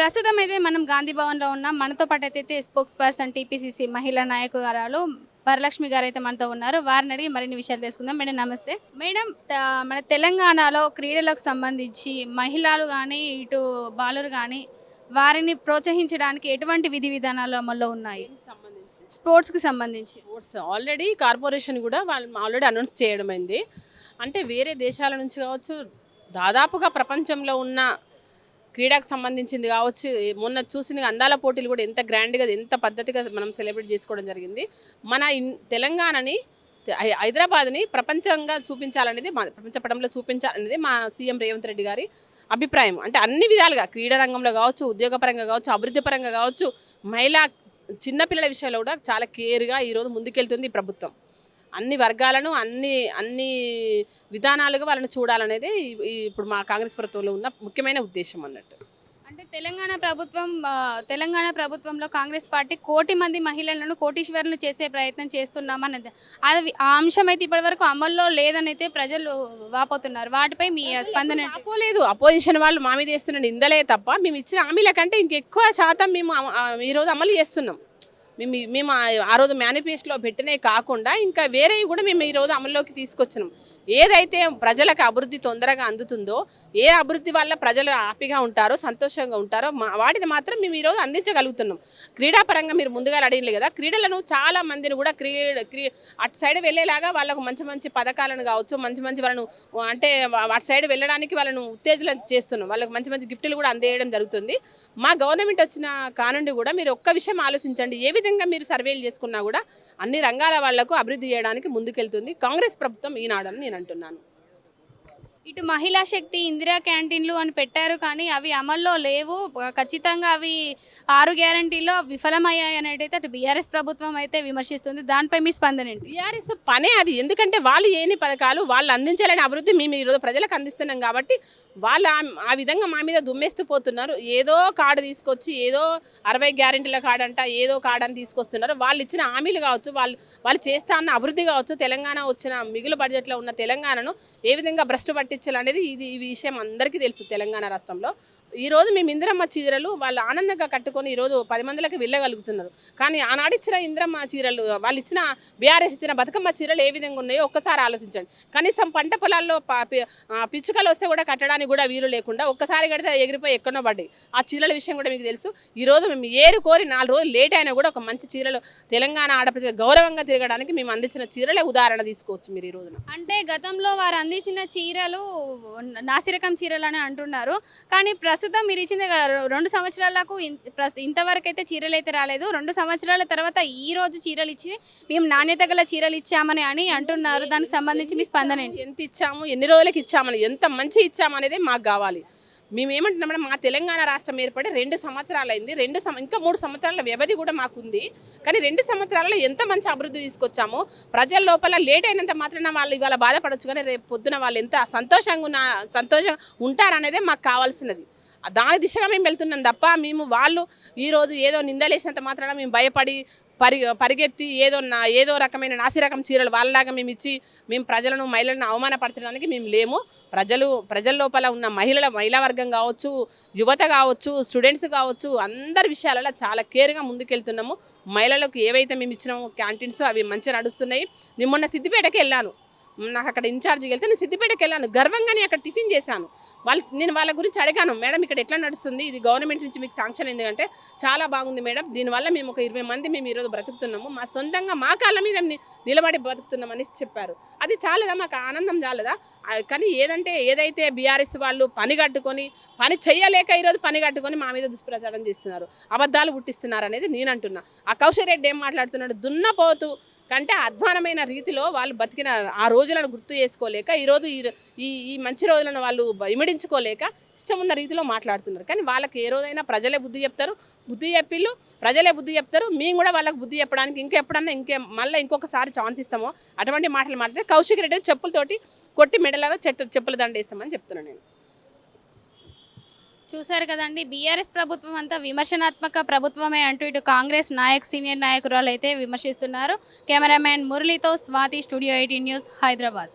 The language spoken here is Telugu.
ప్రస్తుతం అయితే మనం గాంధీ భవన్‌లో ఉన్నాం. మనతో పాటు అయితే స్పోక్స్ పర్సన్ టీపీసీసీ మహిళా నాయకురాలు వరలక్ష్మి గారు అయితే మనతో ఉన్నారు. వారిని అడిగి మరిన్ని విషయాలు తెలుసుకుందాం. మేడం నమస్తే. మేడం మన తెలంగాణలో క్రీడలకు సంబంధించి మహిళలు గానీ, ఇటు బాలురు గానీ వారిని ప్రోత్సహించడానికి ఎటువంటి విధి విధానాలు అమల్లో ఉన్నాయి? స్పోర్ట్స్‌కి సంబంధించి. స్పోర్ట్స్ ఆల్రెడీ కార్పొరేషన్ కూడా వాళ్ళు ఆల్రెడీ అనౌన్స్ చేయడమైంది. అంటే వేరే దేశాల నుంచి కావచ్చు, దాదాపుగా ప్రపంచంలో ఉన్న క్రీడకు సంబంధించింది కావచ్చు, మొన్న చూసిన అందాల పోటీలు కూడా ఎంత గ్రాండ్గా ఎంత పద్ధతిగా మనం సెలబ్రేట్ చేసుకోవడం జరిగింది. మన తెలంగాణని హైదరాబాద్ని ప్రపంచంగా చూపించాలనేది ప్రపంచ పటంలో చూపించాలనేది మా సీఎం రేవంత్ రెడ్డి గారి అభిప్రాయం. అంటే అన్ని విధాలుగా క్రీడా రంగంలో కావచ్చు, ఉద్యోగపరంగా కావచ్చు, అభివృద్ధి పరంగా కావచ్చు, మహిళా చిన్నపిల్లల విషయంలో కూడా చాలా కేర్గా ఈరోజు ముందుకెళ్తుంది ఈ ప్రభుత్వం. అన్ని వర్గాలను అన్ని విధానాలుగా వాళ్ళని చూడాలనేది ఇప్పుడు మా కాంగ్రెస్ ప్రభుత్వంలో ఉన్న ముఖ్యమైన ఉద్దేశం అన్నట్టు. అంటే తెలంగాణ ప్రభుత్వంలో కాంగ్రెస్ పార్టీ 1 కోటి మంది మహిళలను కోటీశ్వరులను చేసే ప్రయత్నం చేస్తున్నామన్నది అది ఆ అంశం అయితే ఇప్పటివరకు అమల్లో లేదని అయితే ప్రజలు వాపోతున్నారు. వాటిపై మీ స్పందన? ఆపోలేదు. అపోజిషన్ వాళ్ళు మా మీద వేస్తున్న నిందలే తప్ప మేము ఇచ్చిన హామీల కంటే ఇంకెక్కువ శాతం మేము ఈరోజు అమలు చేస్తున్నాం. మేము ఆ రోజు మేనిఫెస్టోలో పెట్టినే కాకుండా ఇంకా వేరేవి కూడా మేము ఈరోజు అమల్లోకి తీసుకొచ్చినాం. ఏదైతే ప్రజలకు అభివృద్ధి తొందరగా అందుతుందో, ఏ అభివృద్ధి వల్ల ప్రజలు హ్యాపీగా ఉంటారో, సంతోషంగా ఉంటారో వాటిని మాత్రం మేము ఈరోజు అందించగలుగుతున్నాం. క్రీడాపరంగా మీరు ముందుగా అడిగినారు కదా, క్రీడలను చాలా మందిని కూడా అటు సైడ్ వెళ్ళేలాగా వాళ్ళకు మంచి మంచి పథకాలను కావచ్చు, మంచి మంచి వాళ్ళను అంటే అటు సైడ్ వెళ్ళడానికి వాళ్ళను ఉత్తేజన చేస్తున్నాం. వాళ్ళకి మంచి మంచి గిఫ్టులు కూడా అందేయడం జరుగుతుంది. మా గవర్నమెంట్ వచ్చిన కానుండి కూడా మీరు ఒక్క విషయం ఆలోచించండి. ఏ విధంగా మీరు సర్వేలు చేసుకున్నా కూడా అన్ని రంగాల వాళ్లకు అభివృద్ధి చేయడానికి ముందుకెళ్తుంది కాంగ్రెస్ ప్రభుత్వం ఈనాడని నేను అంటున్నాను. ఇటు మహిళా శక్తి, ఇందిరా క్యాంటీన్లు అని పెట్టారు, కానీ అవి అమల్లో లేవు. ఖచ్చితంగా అవి 6 గ్యారంటీలో విఫలమయ్యాయి అనేది అటు బీఆర్ఎస్ ప్రభుత్వం అయితే విమర్శిస్తుంది. దానిపై మీ స్పందన ఏంటి? బీఆర్ఎస్ పనే అది. ఎందుకంటే వాళ్ళు ఏని పథకాలు వాళ్ళు అందించాలని అభివృద్ధి మేము ఈరోజు ప్రజలకు అందిస్తున్నాం కాబట్టి వాళ్ళు ఆ విధంగా మా మీద దుమ్మేస్తూ పోతున్నారు. ఏదో కార్డు తీసుకొచ్చి ఏదో 60 గ్యారంటీల కార్డు అంట ఏదో కార్డు అని తీసుకొస్తున్నారు. వాళ్ళు ఇచ్చిన హామీలు కావచ్చు, వాళ్ళు చేస్తా అన్న అభివృద్ధి కావచ్చు, తెలంగాణ వచ్చిన మిగులు బడ్జెట్లో ఉన్న తెలంగాణను ఏ విధంగా భ్రష్టు పట్టించాలనేది ఈ విషయం అందరికీ తెలుసు. తెలంగాణ రాష్ట్రంలో ఈరోజు మేము ఇందిరమ్మ చీరలు వాళ్ళు ఆనందంగా కట్టుకొని ఈరోజు 10 మందిలకు వెళ్ళగలుగుతున్నారు. కానీ ఆనాడు ఇచ్చిన ఇందిరమ్మ చీరలు, వాళ్ళు ఇచ్చిన బీఆర్ఎస్ ఇచ్చిన బతుకమ్మ చీరలు ఏ విధంగా ఉన్నాయో ఒక్కసారి ఆలోచించండి. కనీసం పంట పొలాల్లో పిచ్చుకలు వస్తే కూడా కట్టడానికి కూడా వీలు లేకుండా ఒక్కసారి కడితే ఎగిరిపోయి ఎక్కడో పడ్డాయి. ఆ చీరల విషయం కూడా మీకు తెలుసు. ఈరోజు మేము కోరి 4 రోజులు లేట్ అయినా కూడా ఒక మంచి చీరలు తెలంగాణ ఆడపిల్ల గౌరవంగా తిరగడానికి మేము అందించిన చీరలే ఉదాహరణ తీసుకోవచ్చు మీరు ఈ రోజున. అంటే గతంలో వారు అందించిన చీరలు నాసిరకం చీరలు అని అంటున్నారు, కానీ ప్రస్తుతం మీరు ఇచ్చింది 2 సంవత్సరాలకు ఇంతవరకు అయితే చీరలు అయితే రాలేదు. 2 సంవత్సరాల తర్వాత ఈ రోజు చీరలు ఇచ్చి మేము నాణ్యత గల చీరలు ఇచ్చామని అంటున్నారు. దానికి సంబంధించి మీ స్పందన ఏంటి? ఎంత ఇచ్చాము, ఎన్ని రోజులకి ఇచ్చామని, ఎంత మంచి ఇచ్చామనేది మాకు కావాలి. మేము ఏమంటున్నామంటే మా తెలంగాణ రాష్ట్రం ఏర్పడి 2 సంవత్సరాలు అయింది. ఇంకా 3 సంవత్సరాల వ్యవధి కూడా మాకుంది. కానీ 2 సంవత్సరాలలో ఎంత మంచి అభివృద్ధి తీసుకొచ్చామో, ప్రజల లోపల లేట్ అయినంత మాత్రాన వాళ్ళు ఇవాళ బాధపడవచ్చు, కానీ రేపు పొద్దున వాళ్ళు ఎంత సంతోషంగా ఉంటారనేదే మాకు కావాల్సినది. దాని దిశగా మేము వెళ్తున్నాం తప్ప వాళ్ళు ఈరోజు ఏదో నిందలేసినంత మాత్రాన మేము భయపడి పరిగెత్తి ఏదో రకమైన నాసిరకం చీరలు వాళ్ళలాగా మేము ఇచ్చి మేము మహిళలను అవమానపరచడానికి మేము లేము. ప్రజల లోపల ఉన్న మహిళా వర్గం కావచ్చు, యువత కావచ్చు, స్టూడెంట్స్ కావచ్చు, అందరి విషయాలలో చాలా కేర్గా ముందుకెళ్తున్నాము. మహిళలకు ఏవైతే మేము ఇచ్చినామో క్యాంటీన్స్ అవి మంచిగా నడుస్తున్నాయి. నేను మొన్న సిద్దిపేటకి వెళ్ళాను. నాకు అక్కడ ఇన్ఛార్జికి వెళ్తే నేను సిద్దిపేటకి వెళ్ళాను. గర్వంగానే అక్కడ టిఫిన్ చేశాను. నేను వాళ్ళ గురించి అడిగాను, మేడం ఇక్కడ ఎట్లా నడుస్తుంది, ఇది గవర్నమెంట్ నుంచి మీకు శాంక్షన్ అయింది అంటే చాలా బాగుంది మేడం, దీనివల్ల మేము ఒక 20 మంది మేము ఈరోజు బ్రతుకుతున్నాము, మా సొంతంగా మా కాళ్ళ మీద నిలబడి బ్రతుకుతున్నామని చెప్పారు. అది చాలదా, మాకు ఆనందం చాలదా? కానీ ఏదైతే బీఆర్ఎస్ వాళ్ళు పని చేయలేక ఈరోజు పని కట్టుకొని మా మీద దుష్ప్రచారం చేస్తున్నారు, అబద్ధాలు పుట్టిస్తున్నారు అనేది నేను అంటున్నా. ఆ కౌశల్ రెడ్డి ఏం మాట్లాడుతున్నాడు, దున్నపోతూ కంటే అధ్వానమైన రీతిలో వాళ్ళు బతికిన ఆ రోజులను గుర్తు చేసుకోలేక ఈరోజు ఈ మంచి రోజులను వాళ్ళు ఇమిడించుకోలేక ఇష్టం ఉన్న రీతిలో మాట్లాడుతున్నారు. కానీ వాళ్ళకి ఏ రోజైనా ప్రజలే బుద్ధి చెప్తారు, ప్రజలే బుద్ధి చెప్తారు. మేము కూడా వాళ్ళకి బుద్ధి చెప్పడానికి మళ్ళీ ఇంకొకసారి ఛాన్స్ ఇస్తామో అటువంటి మాటలు మాట్లాడితే కౌశిక్ రెడ్డి చెప్పులతోటి కొట్టి మెడలలో చెప్పుల దండ వేస్తామని చెప్తున్నాను నేను. చూశారు కదండి, బీఆర్ఎస్ ప్రభుత్వం అంతా విమర్శనాత్మక ప్రభుత్వమే అంటూ ఇటు కాంగ్రెస్ సీనియర్ నాయకురాలు అయితే విమర్శిస్తున్నారు. కెమెరామ్యాన్ మురళితో స్వాతి, స్టూడియో 18 న్యూస్, హైదరాబాద్.